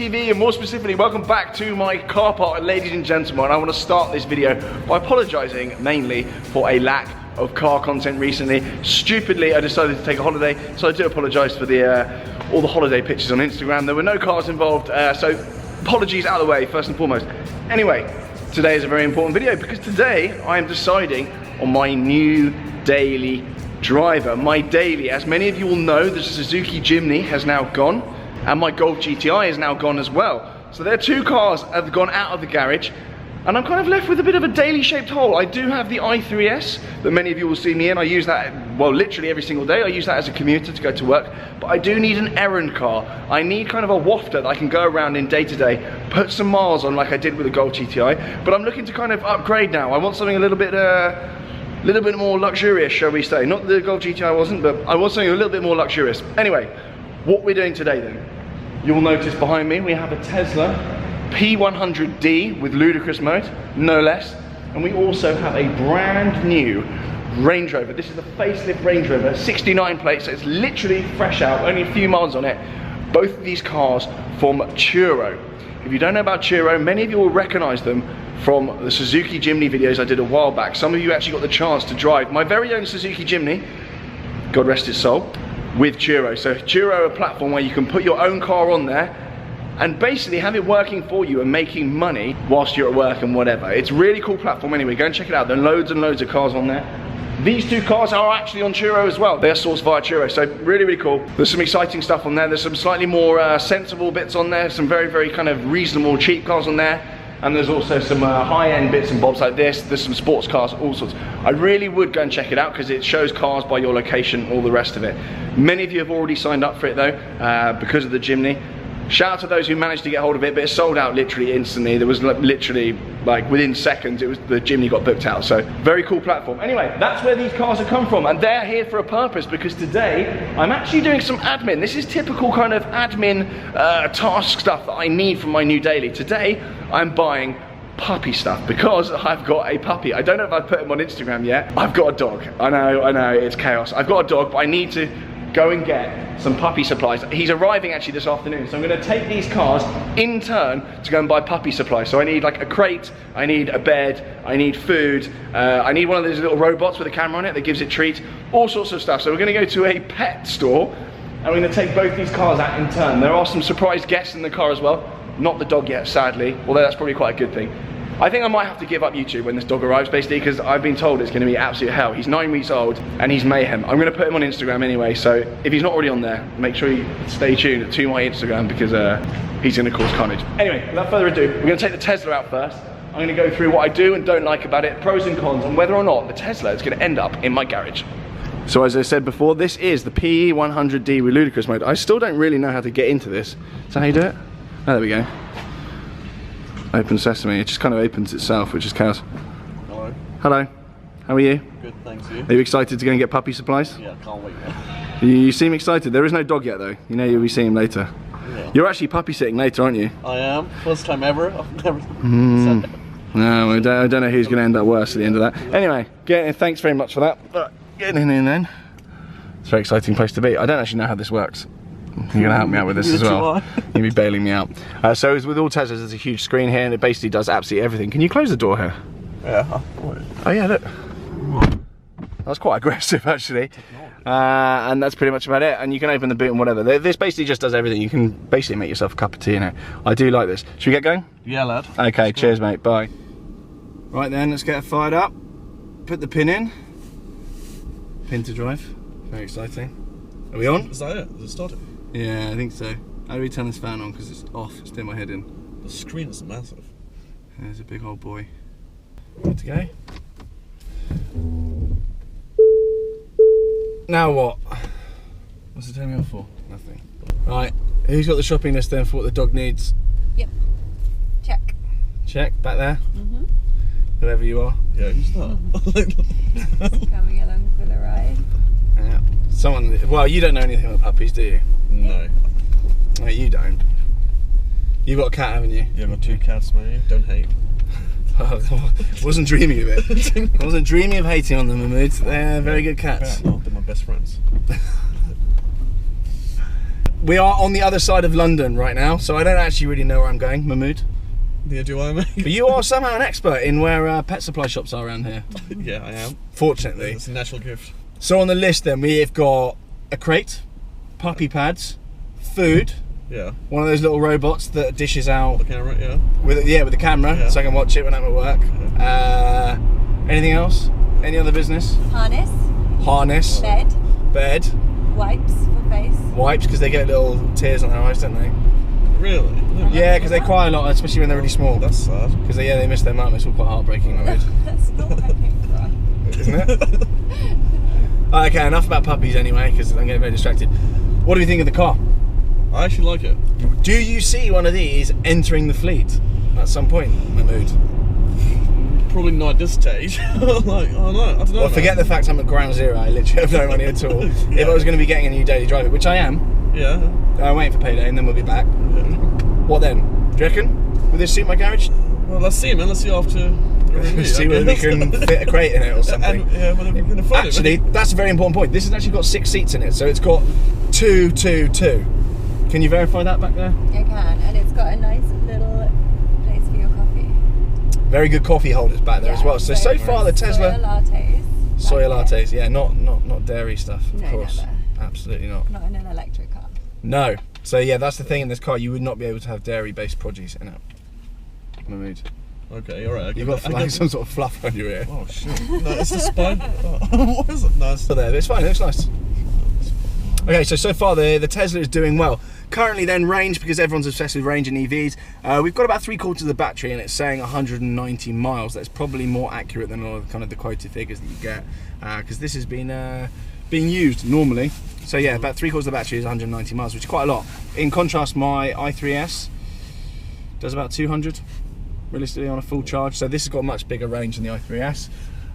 TV, and more specifically, welcome back to my car park, ladies and gentlemen. I want to start this video by apologising mainly for a lack of car content recently. Stupidly, I decided to take a holiday, so I do apologise for all the holiday pictures on Instagram. There were no cars involved, so apologies out of the way, first and foremost. Anyway, today is a very important video because today I am deciding on my new daily driver. My daily, as many of you will know, the Suzuki Jimny has now gone, and my Golf GTI is now gone as well. So there are two cars that have gone out of the garage, and I'm kind of left with a bit of a daily shaped hole. I do have the i3S that many of you will see me in. I use that, well, literally every single day. I use that as a commuter to go to work, but I do need an errand car. I need kind of a wafter that I can go around in day to day, put some miles on like I did with the Golf GTI, but I'm looking to kind of upgrade now. I want something a little bit more luxurious, shall we say. Not the Golf GTI wasn't, but I want something a little bit more luxurious. Anyway, what we're doing today then, you'll notice behind me we have a Tesla P100D with ludicrous mode, no less, and we also have a brand new Range Rover. This is the facelift Range Rover, 69 plates, so it's literally fresh out, only a few miles on it. Both of these cars from Turo. If you don't know about Turo, many of you will recognise them from the Suzuki Jimny videos I did a while back. Some of you actually got the chance to drive my very own Suzuki Jimny, God rest its soul, with Turo. So Turo are a platform where you can put your own car on there and basically have it working for you and making money whilst you're at work and whatever. It's a really cool platform anyway, go and check it out. There are loads and loads of cars on there. These two cars are actually on Turo as well. They're sourced via Turo, so really, really cool. There's some exciting stuff on there. There's some slightly more sensible bits on there, some very, very kind of reasonable, cheap cars on there. And there's also some high-end bits and bobs like this. There's some sports cars, all sorts. I really would go and check it out because it shows cars by your location, all the rest of it. Many of you have already signed up for it though, because of the Jimny. Shout out to those who managed to get hold of it, but it sold out literally instantly. There was literally, like within seconds, the Jimny got booked out. So very cool platform. Anyway, that's where these cars have come from, and they're here for a purpose because today I'm actually doing some admin. This is typical kind of admin task stuff that I need from my new daily. Today I'm buying puppy stuff because I've got a puppy. I don't know if I've put him on Instagram yet. I've got a dog. I know, it's chaos. I've got a dog, but I need to go and get some puppy supplies. He's arriving actually this afternoon, so I'm going to take these cars in turn to go and buy puppy supplies. So I need like a crate, I need a bed, I need food, I need one of those little robots with a camera on it that gives it treats, all sorts of stuff. So we're going to go to a pet store and we're going to take both these cars out in turn. There are some surprise guests in the car as well. Not the dog yet, sadly, although that's probably quite a good thing. I think I might have to give up YouTube when this dog arrives, basically, because I've been told it's going to be absolute hell. He's 9 weeks old and he's mayhem. I'm going to put him on Instagram anyway, so if he's not already on there, make sure you stay tuned to my Instagram because he's going to cause carnage. Anyway, without further ado, we're going to take the Tesla out first. I'm going to go through what I do and don't like about it, pros and cons, and whether or not the Tesla is going to end up in my garage. So as I said before, this is the P100D with ludicrous mode. I still don't really know how to get into this. Is that how you do it? Oh, there we go. Open sesame, it just kind of opens itself, which is chaos. Hello. Hello, how are you? Good, thanks. You? Are you excited to go and get puppy supplies? Yeah, can't wait yet. You seem excited. There is no dog yet though. You know you'll be seeing him later. Yeah. You're actually puppy sitting later, aren't you? I am. First time ever. I've never said that. No, I don't know who's going to end up worse at the end of that. Anyway, thanks very much for that. But getting in then. It's a very exciting place to be. I don't actually know how this works. You're going to help me out with this as well. You'll be bailing me out. So as with all Teslas, there's a huge screen here and it basically does absolutely everything. Can you close the door here? Yeah. Oh yeah, look. That's quite aggressive actually. And that's pretty much about it. And you can open the boot and whatever. This basically just does everything. You can basically make yourself a cup of tea in it. I do like this. Should we get going? Yeah, lad. Okay, cheers mate, bye. Right then, let's get it fired up. Put the pin in. Pin to drive. Very exciting. Are we on? Is that it? Is it started? Yeah, I think so. How do we turn this fan on? Because it's off. It's doing my head in. The screen is massive. There's a big old boy. Good to go. Now what? What's it turning me off for? Nothing. Right, who's got the shopping list then for what the dog needs? Yep. Check. Check, back there. Mm-hmm. Whoever you are. Yeah, who's that? Coming along for the ride. Yeah. Someone, well, you don't know anything about puppies, do you? No. No, you don't. You've got a cat, haven't you? Yeah, I've got 2 cats, mate. Don't hate. Wasn't dreaming of it. I wasn't dreaming of hating on them, Mahmood. They're very good cats. No, they're my best friends. we are on the other side of London right now, so I don't actually really know where I'm going, Mahmood. Neither do I, mate. But you are somehow an expert in where pet supply shops are around here. Yeah, I am. Fortunately. It's a natural gift. So on the list then, we've got a crate, puppy pads, food, Yeah. one of those little robots that dishes out The camera, yeah. with the camera, Yeah. so I can watch it when I'm at work. Anything else? Any other business? Harness, Harness, bed, wipes for face. wipes, because they get little tears on their eyes, don't they? Really? Yeah, because they cry a lot, especially when they're really small. That's sad. Because they miss their mum. It's all quite heartbreaking, Mahmood. That's not what I think for. Isn't it? Okay, enough about puppies anyway, because I'm getting very distracted. What do you think of the car? I actually like it. Do you see one of these entering the fleet at some point, Mahmood? Probably not at this stage. Like, oh no, I don't know. Well, forget the fact I'm at ground zero. I literally have no money at all. Yeah. If I was going to be getting a new daily driver, which I am, Yeah. I'm waiting for payday and then we'll be back. What then? Do you reckon? Will this suit my garage? Well, let's see, man. Let's see after the review. See whether we can fit a crate in it or something. And, yeah, whether we can afford Actually, it. that's a very important point. This has actually got 6 seats in it, so it's got 2, 2, 2. Can you verify that back there? I can, and it's got a nice little place for your coffee. Very good coffee holders back there as well. So far the Tesla Soya lattes. soya back here. lattes, yeah, not dairy stuff, of No, course. never. Absolutely not. Not in an electric car. No. So yeah, that's the thing in this car. You would not be able to have dairy-based produce in it. Mahmood. Okay, alright. You've got like some sort of fluff on your ear. Oh shit. No, it's the spine. Oh, what is it? No, it's So there, but it's fine. It looks nice. Okay, so far the Tesla is doing well. Currently then range, because everyone's obsessed with range in EVs, we've got about 3/4 of the battery and it's saying 190 miles. That's probably more accurate than all kind of the quoted figures that you get, because this has been being used normally. So yeah, about 3/4 of the battery is 190 miles, which is quite a lot. In contrast, my i3S does about 200 realistically on a full charge. So this has got a much bigger range than the i3S,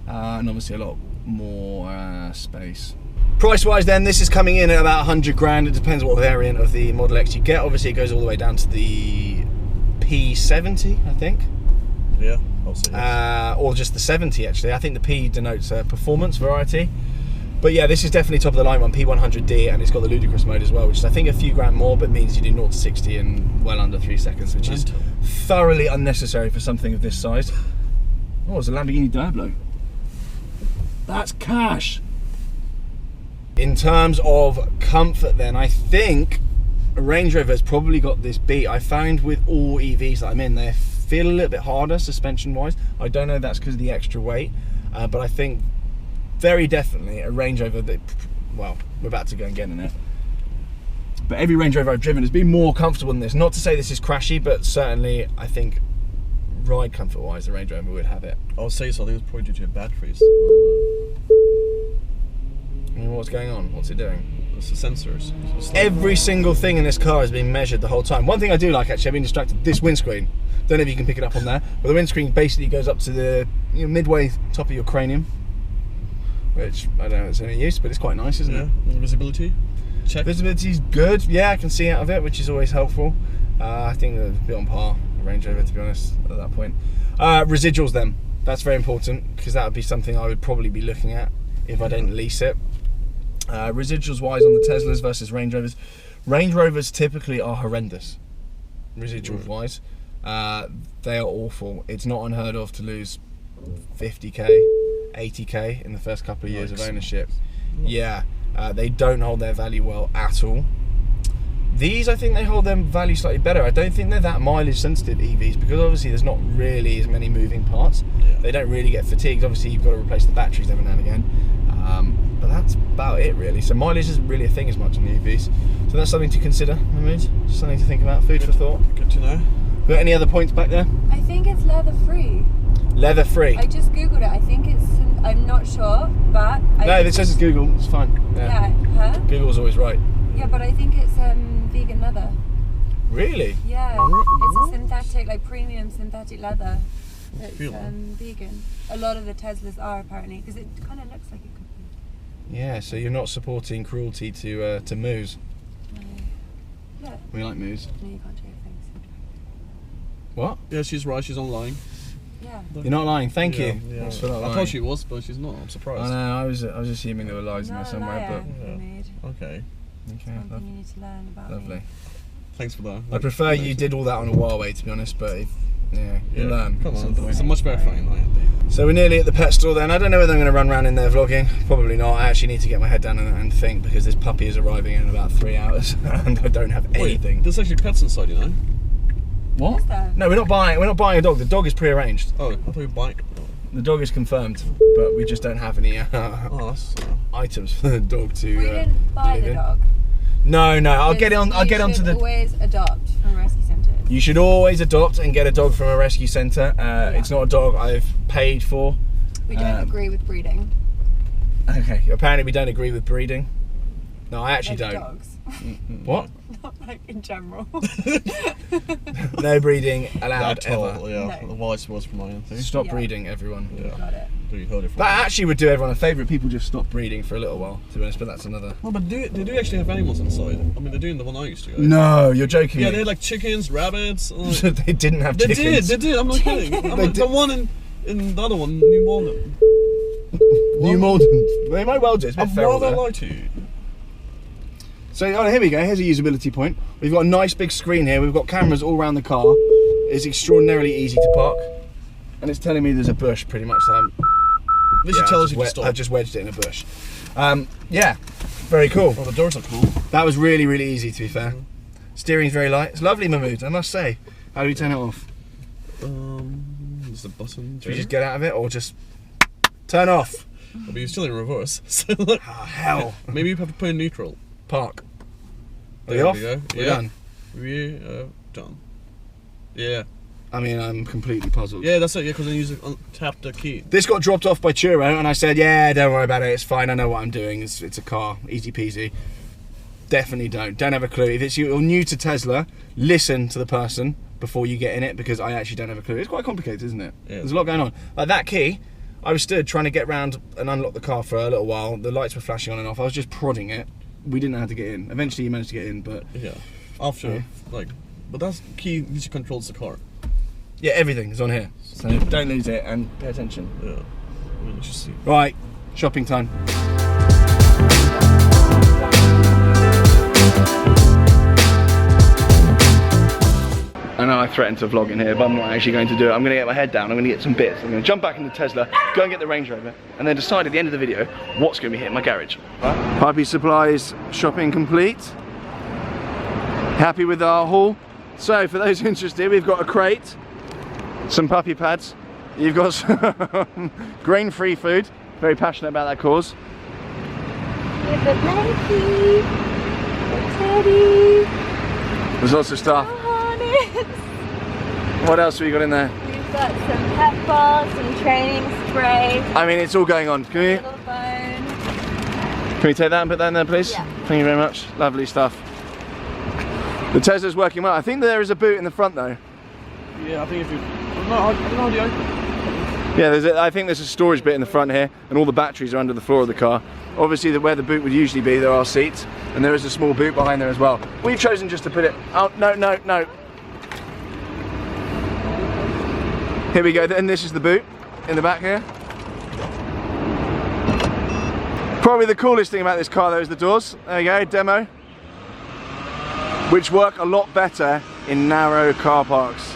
and obviously a lot more space. Price wise then, this is coming in at about 100 grand. It depends what variant of the Model X you get. Obviously it goes all the way down to the P70, I think. Yeah, I'll see. Yes. Or just the 70 actually. I think the P denotes performance variety. But yeah, this is definitely top of the line one, P100D, and it's got the ludicrous mode as well, which is I think a few grand more, but means you do 0 to 60 in well under 3 seconds, which is thoroughly unnecessary for something of this size. Oh, it's a Lamborghini Diablo. That's cash. In terms of comfort then, I think Range Rover has probably got this beat. I found with all EVs that I'm in, they feel a little bit harder suspension wise. I don't know if that's because of the extra weight, but I think very definitely a Range Rover that, well, we're about to go and get in it. But every Range Rover I've driven has been more comfortable than this. Not to say this is crashy, but certainly I think ride comfort wise, the Range Rover would have it. I'll say something that's probably due to your batteries. I mean, what's going on? What's it doing? It's the sensors. It's like, Every single thing in this car has been measured the whole time. One thing I do like, actually, I've been distracted, this windscreen. Don't know if you can pick it up on there, but the windscreen basically goes up to the midway top of your cranium, which I don't know if it's any use, but it's quite nice, isn't yeah, it? visibility. Check. Visibility's good. Yeah, I can see out of it, which is always helpful. I think they're a bit on par, Range Rover, to be honest, at that point. Residuals then. That's very important, because that would be something I would probably be looking at if I didn't lease it. Residuals wise on the Teslas versus Range Rovers. Range Rovers typically are horrendous, residuals wise. They are awful. It's not unheard of to lose 50k, 80k in the first couple of years of ownership. Yeah, they don't hold their value well at all. These, I think they hold their value slightly better. I don't think they're that mileage sensitive EVs, because obviously there's not really as many moving parts. They don't really get fatigued. Obviously you've got to replace the batteries every now and again, but that's about it really. So mileage isn't really a thing as much on the EVs. So that's something to consider, Mahmood. Something to think about, food for thought. Good to know. Got any other points back there? I think it's leather free. Leather free? I just googled it. I think it's. I'm not sure, but. No, it says it's Google. It's fine. Yeah. Huh? Google's always right. Yeah, but I think it's vegan leather. Really? Yeah, it's a synthetic, like premium synthetic leather. It's vegan. A lot of the Teslas are apparently, because it kind of looks like it could be. Yeah, so you're not supporting cruelty to moose. No. Look. We like moose. No, you can't show your face. What? Yeah, she's right. She's online. Yeah. You're not lying. Thank you. Yeah. Thanks for not I lying. thought she was, but she's not. I'm surprised. I know. I was assuming there were lies in there somewhere, Mahmood. Okay. Okay, something you need to learn about lovely. me. Thanks for that. I prefer you did all that on a Huawei, to be honest, but if, you learn. Come on, it's a much better phone, I think. So we're nearly at the pet store then. I don't know whether I'm going to run around in there vlogging. Probably not. I actually need to get my head down and think, because this puppy is arriving in about 3 hours and I don't have anything. Wait, there's actually pets inside, you know? What? Is there? No, we're not buying a dog. The dog is pre-arranged. Oh, I thought you were buying. The dog is confirmed, but we just don't have any That's... items for the dog to. We didn't buy live the in. dog. No, I'll get on. I'll get You onto should the. always adopt from rescue centres. You should always adopt and get a dog from a rescue centre. It's not a dog I've paid for. We don't agree with breeding. Okay, apparently we don't agree with breeding. No, I actually Like don't. Dogs. What? Not like in general. No breeding allowed At all, ever. yeah. No. Well, I suppose for mine, I think. Stop Yeah. breeding, everyone. Yeah. Got it. You heard it from That actually would do everyone a favour. People just stop breeding for a little while, to be honest, but that's another. No, but they do actually have animals inside. I mean, they're doing the one I used to go. No, you're joking. Yeah, me. they had like chickens, rabbits. They didn't have They chickens. did. I'm not kidding. The one in the other one, New Malden. New Malden. They might well do. It's a bit I'd feral rather there. lie to you. So here we go. Here's a usability point. We've got a nice big screen here. We've got cameras all around the car. It's extraordinarily easy to park, and it's telling me there's a bush pretty much. So This should tell us you to stop. I've just wedged it in a bush. Yeah, very cool. Oh, the doors are cool. That was really easy, to be fair. Steering's very light. It's lovely, Mahmood, I must say. How do we turn it off? There's a button. Do we just get out of it or just turn off? But you're still in reverse. So like, Oh, hell. maybe you have to put in neutral. Park. Are we There off? we go. We're Yeah. done. We're done. Yeah. I mean, I'm completely puzzled. Yeah, that's it. Yeah, because then you tap the key. This got dropped off by Churro, and I said, yeah, don't worry about it, it's fine, I know what I'm doing, it's a car, easy peasy. Definitely don't have a clue. If you're new to Tesla, listen to the person before you get in it, because I actually don't have a clue. It's quite complicated, isn't it? Yeah. There's a lot going on. Like that key, I was stood trying to get round and unlock the car for a little while, the lights were flashing on and off, I was just prodding it. We didn't know how to get in. Eventually you managed to get in, but... Yeah. After, Yeah. like, but that's key which controls the car. Yeah, everything is on here. So don't lose it and pay attention. Yeah. I mean, let's just see. Right, shopping time. I know I threatened to vlog in here, but I'm not actually going to do it. I'm going to get my head down, I'm going to get some bits. I'm going to jump back into Tesla, go and get the Range Rover, and then decide at the end of the video what's going to be hitting my garage. Puppy supplies shopping complete. Happy with our haul. So for those interested, we've got a crate, some puppy pads, you've got some grain-free food, very passionate about that cause. With the blankie, the teddy, There's lots of stuff. harness. What else have we got in there? We've got some pet balls, some training spray, I mean, it's all going on. Can little phone. we take that and put that in there, please? Yeah. Thank you very much. Lovely stuff. The Tesla's working well. I think there is a boot in the front though. Yeah, I think if you... No, I don't know how to open. Yeah, I think there's a storage bit in the front here, and all the batteries are under the floor of the car. Obviously, where the boot would usually be, there are seats, and there is a small boot behind there as well. We've chosen just to put it... Oh, no. Here we go, then this is the boot in the back here. Probably the coolest thing about this car though is the doors. There you go, demo. Which work a lot better in narrow car parks.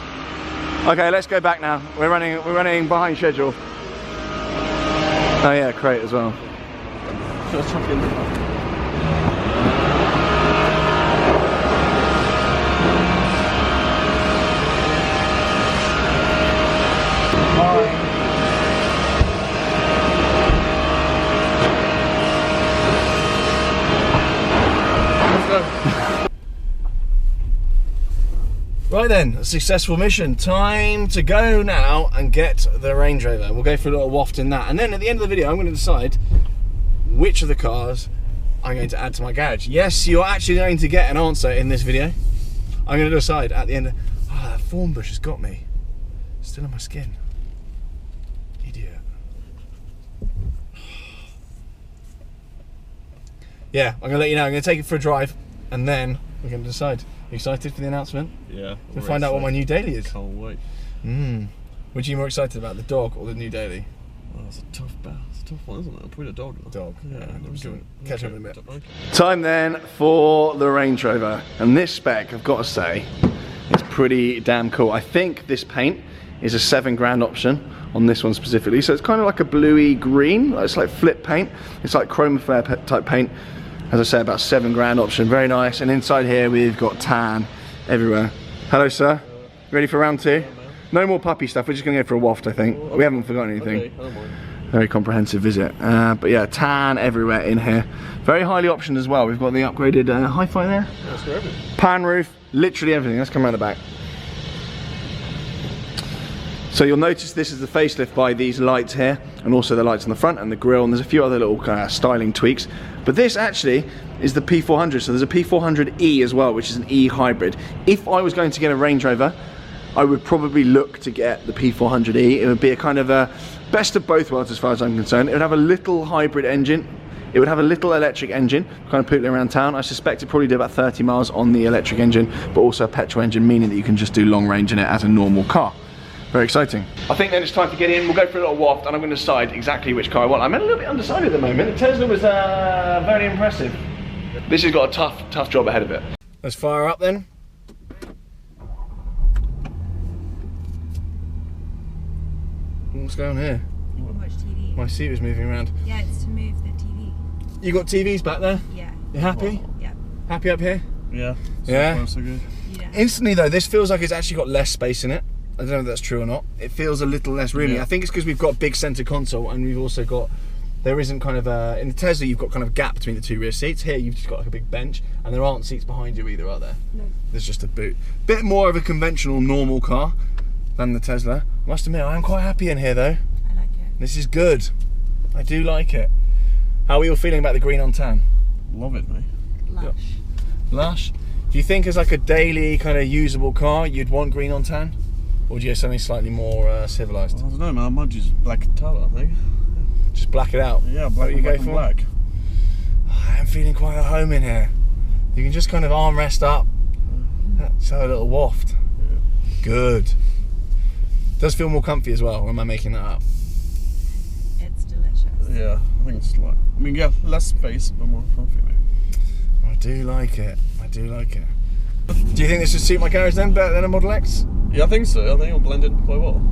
Okay, let's go back now. We're running behind schedule. Oh yeah, crate as well. Let's chuck in. Let's go. Right then, a successful mission. Time to go now and get the Range Rover. We'll go for a little waft in that. And then at the end of the video, I'm going to decide which of the cars I'm going to add to my garage. Yes, you're actually going to get an answer in this video. I'm going to decide at the end of... Oh, that thorn bush has got me. Still on my skin. Idiot. Yeah, I'm going to let you know. I'm going to take it for a drive and then we're going to decide. You excited for the announcement? Yeah. To find out what my new daily is. Can't wait. Which are you more excited about, the dog or the new daily? Oh, it's a tough one, isn't it? Probably a dog. Dog. Yeah. Catch up in a bit. Okay. Time then for the Range Rover. And this spec, I've got to say, is pretty damn cool. I think this paint is a £7 option on this one specifically. So it's kind of like a bluey green. It's like flip paint. It's like chrome flare type paint. As I say, about £7 option. Very nice. And inside here we've got tan everywhere. Hello, sir. Ready for round 2? No more puppy stuff. We're just going to go for a waft, I think. We haven't forgotten anything. Okay, I don't mind. Very comprehensive visit. But yeah, tan everywhere in here. Very highly optioned as well. We've got the upgraded hi-fi there. That's for everything. Pan roof, literally everything. Let's come around the back. So you'll notice this is the facelift by these lights here, and also the lights on the front and the grille, and there's a few other little styling tweaks. But this actually is the P400, so there's a P400E as well, which is an E hybrid. If I was going to get a Range Rover, I would probably look to get the P400E. It would be a kind of a best of both worlds as far as I'm concerned. It would have a little hybrid engine. It would have a little electric engine, kind of pootling around town. I suspect it probably did about 30 miles on the electric engine, but also a petrol engine, meaning that you can just do long range in it as a normal car. Very exciting. I think then it's time to get in. We'll go for a little waft and I'm going to decide exactly which car I want. I'm a little bit undecided at the moment. The Tesla was very impressive. This has got a tough job ahead of it. Let's fire up then. What's going on here? You can watch TV. My seat was moving around. Yeah, it's to move the TV. You got TVs back there? Yeah. You happy? Yeah. Happy up here? Yeah. Yeah? Far, so good. Yeah. Instantly though, this feels like it's actually got less space in it. I don't know if that's true or not. It feels a little less roomy. Yeah. I think it's because we've got a big centre console and we've also got, there isn't kind of a, in the Tesla you've got kind of a gap between the two rear seats. Here you've just got like a big bench and there aren't seats behind you either, are there? No. There's just a boot. Bit more of a conventional normal car than the Tesla. I must admit, I am quite happy in here though. I like it. This is good. I do like it. How are we all feeling about the green on tan? Love it, mate. Lush. Lush. Do you think as like a daily kind of usable car you'd want green on tan? Or do you have something slightly more civilised? I don't know, man. I might just black it out, I think. Just black it out? Yeah, black, you go for? black. I am feeling quite at home in here. You can just kind of armrest up. Let's have a little waft. Yeah. Good. Does feel more comfy as well, or am I making that up? It's delicious. Yeah, I think it's like, I mean, yeah, less space, but more comfy, mate. I do like it. I do like it. Do you think this would suit my garage then better than a Model X? Yeah, I think so. I think it'll blend in quite well.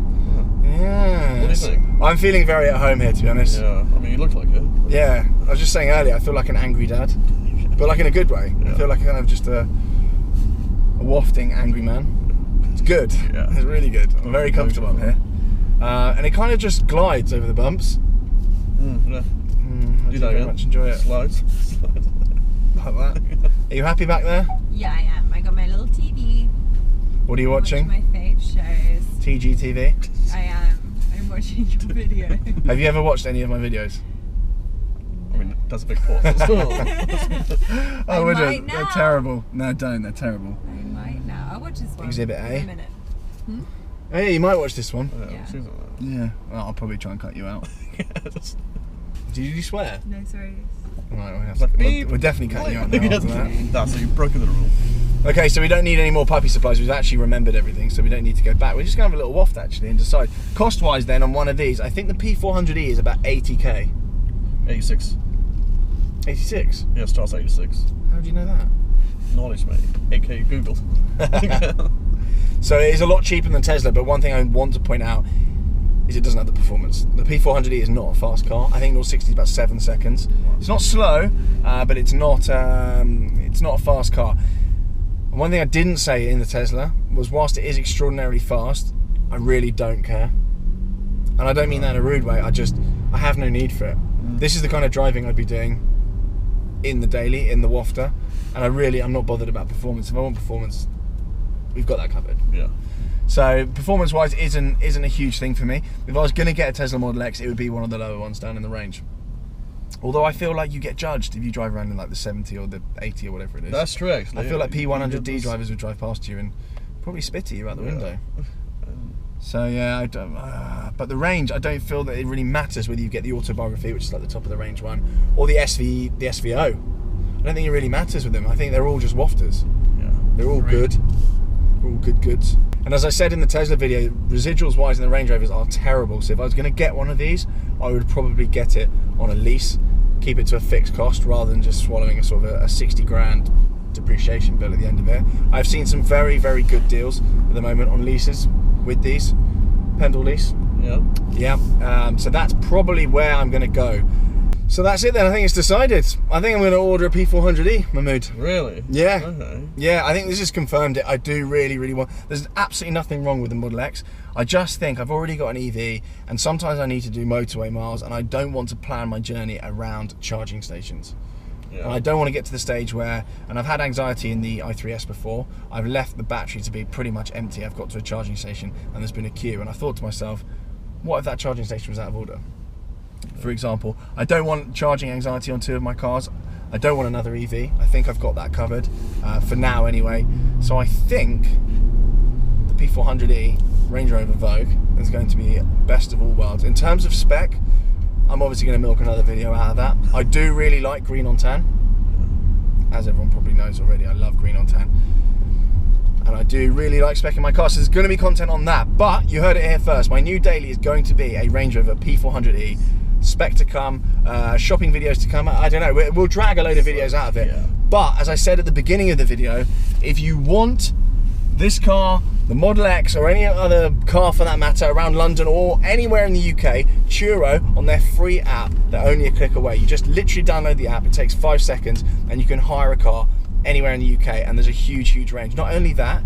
Yeah. What do you think? I'm feeling very at home here, to be honest. Yeah, I mean, you look like it. Yeah. I was just saying earlier, I feel like an angry dad. But like in a good way. Yeah. I feel like a kind of just a wafting angry man. It's good. Yeah. It's really good. I'm very comfortable up here. And it kind of just glides over the bumps. Yeah. I Do that very again. much enjoy it. Slides. Like that. Are you happy back there? Yeah, I am. I got my little TV. What are you Watch watching? my fave shows. TGTV? I am. I'm watching your video. Have you ever watched any of my videos? I mean, that's a big pause as well. Oh, would might you? They're now. terrible. No, don't. They're terrible. I might now. I'll watch this one. Exhibit A. In a minute. Oh yeah, you might watch this one. Yeah. Seems like that. Yeah. Well, I'll probably try and cut you out. Yeah, that's- Did you swear? No, sorry. Right, we'll, have Like, to, beep. we'll definitely cut you out now after that. That's it, you've broken the rule. Okay, so we don't need any more puppy supplies. We've actually remembered everything, so we don't need to go back. We're just going to have a little waft actually and decide. Cost-wise then, on one of these, I think the P400E is about 80k. 86. 86? Yeah, starts 86. How do you know that? Knowledge, mate. AK Google. So it is a lot cheaper than Tesla, but one thing I want to point out is it doesn't have the performance. The P400E is not a fast car. I think 0 to 60 is about 7 seconds. It's not slow, but it's not a fast car. And one thing I didn't say in the Tesla was whilst it is extraordinarily fast, I really don't care. And I don't mean that in a rude way, I have no need for it. This is the kind of driving I'd be doing in the daily, in the wafter, and I'm not bothered about performance. If I want performance, we've got that covered. Yeah. So performance-wise isn't a huge thing for me. If I was going to get a Tesla Model X, it would be one of the lower ones down in the range. Although I feel like you get judged if you drive around in like the 70 or the 80 or whatever it is. That's true, actually. I feel like P100D Yeah, drivers would drive past you and probably spit at you out the window. So yeah, I don't. But the range, I don't feel that it really matters whether you get the autobiography, which is like the top of the range one, or the SVO. I don't think it really matters with them. I think they're all just wafters. Yeah. They're all good. They're all good goods. And as I said in the Tesla video, residuals wise in the Range Rovers are terrible. So if I was going to get one of these, I would probably get it on a lease, keep it to a fixed cost rather than just swallowing a sort of a 60 grand depreciation bill at the end of it. I've seen some very, very good deals at the moment on leases with these. Pendle lease. Yeah. So that's probably where I'm going to go. So that's it then. I think it's decided. I think I'm going to order a P400e, Mahmood. Really? Yeah. Okay. Yeah, I think this has confirmed it. I do really, really want... There's absolutely nothing wrong with the Model X. I just think I've already got an EV, and sometimes I need to do motorway miles, and I don't want to plan my journey around charging stations. Yeah. And I don't want to get to the stage where, and I've had anxiety in the i3S before, I've left the battery to be pretty much empty. I've got to a charging station and there's been a queue, and I thought to myself, what if that charging station was out of order? For example, I don't want charging anxiety on 2 of my cars. I don't want another EV. I think I've got that covered, for now anyway. So I think the P400e Range Rover Vogue is going to be best of all worlds. In terms of spec, I'm obviously going to milk another video out of that. I do really like green on tan. As everyone probably knows already, I love green on tan. And I do really like specking my car, so there's going to be content on that. But you heard it here first. My new daily is going to be a Range Rover P400e. Spec to come, shopping videos to come. I don't know, we'll drag a load of videos out of it. Yeah. But as I said at the beginning of the video, if you want this car, the Model X, or any other car for that matter around London or anywhere in the UK, Turo on their free app, they're only a click away. You just literally download the app, it takes 5 seconds, and you can hire a car anywhere in the UK, and there's a huge range. Not only that,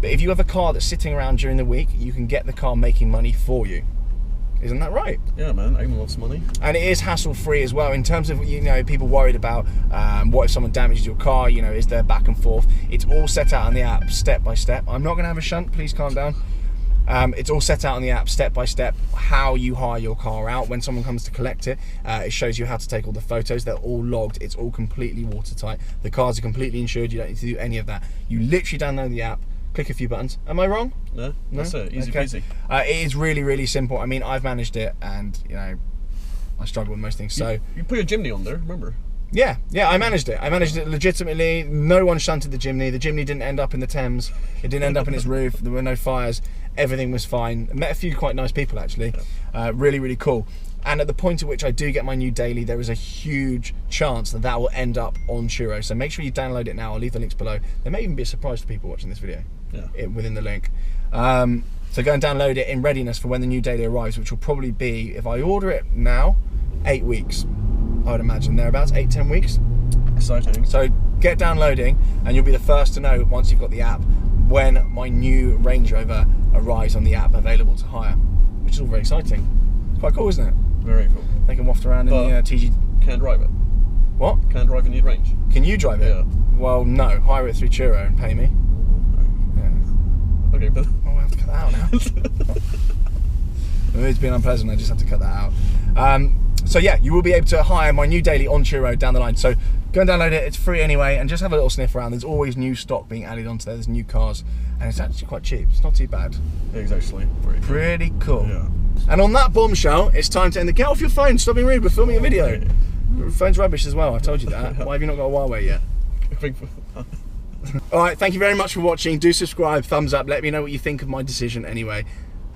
but if you have a car that's sitting around during the week, you can get the car making money for you. Isn't that right? Yeah, man, I lots of money. And it is hassle-free as well, in terms of, you know, people worried about what if someone damages your car, you know, is there back and forth? It's all set out on the app, step by step. I'm not going to have a shunt, please calm down. It's all set out on the app, step by step, how you hire your car out. When someone comes to collect it, it shows you how to take all the photos. They're all logged. It's all completely watertight. The cars are completely insured. You don't need to do any of that. You literally download the app, click a few buttons. Am I wrong? No, that's it. Easy peasy. It is really simple. I mean, I've managed it, and you know, I struggle with most things. So you put your Jimny on there, remember? Yeah, I managed it. I managed it legitimately. No one shunted the Jimny. The Jimny didn't end up in the Thames. It didn't end up in its roof. There were no fires. Everything was fine. I met a few quite nice people actually. Really cool. And at the point at which I do get my new daily, there is a huge chance that that will end up on Turo. So make sure you download it now. I'll leave the links below. There may even be a surprise to people watching this video within the link. So go and download it in readiness for when the new daily arrives, which will probably be, if I order it now, 8 weeks. I would imagine thereabouts, 8-10 weeks. Exciting. So get downloading, and you'll be the first to know once you've got the app when my new Range Rover arrives on the app available to hire, which is all very exciting. It's quite cool, isn't it? Very cool. They can waft around in the TG. Can't drive it. What? Can't drive in need range. Can you drive it? Yeah. Well, no. Hire it through Turo and pay me. Yeah. Okay, but I have to cut that out now. It's been unpleasant. I just have to cut that out. So yeah, you will be able to hire my new daily on Turo down the line. So go and download it. It's free anyway, and just have a little sniff around. There's always new stock being added onto there. There's new cars, and it's actually quite cheap. It's not too bad. It's actually pretty cool. Yeah. And on that bombshell, it's time to end the. Get off your phone. Stop being rude. We're filming a video. Your phone's rubbish as well. I've told you that. Why have you not got a Huawei yet? All right. Thank you very much for watching. Do subscribe. Thumbs up. Let me know what you think of my decision anyway.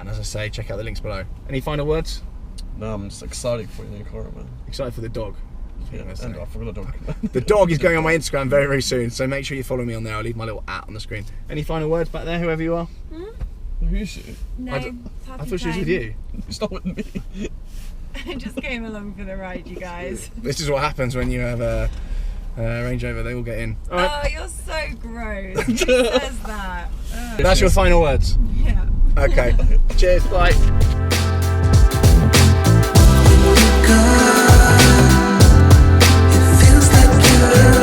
And as I say, check out the links below. Any final words? No, I'm just excited for your new car, man. Excited for the dog. Yeah, and I forgot the dog. The dog is going on my Instagram very soon, so make sure you follow me on there. I'll leave my little @ on the screen. Any final words back there, whoever you are? Who is she? No, I thought she was with you. It's not with me. I just came along for the ride, you guys. This is what happens when you have a Range Rover. They all get in. All right. Oh, you're so gross. Who says that? That's your final words? Yeah. Okay. Cheers. Bye. It feels like you're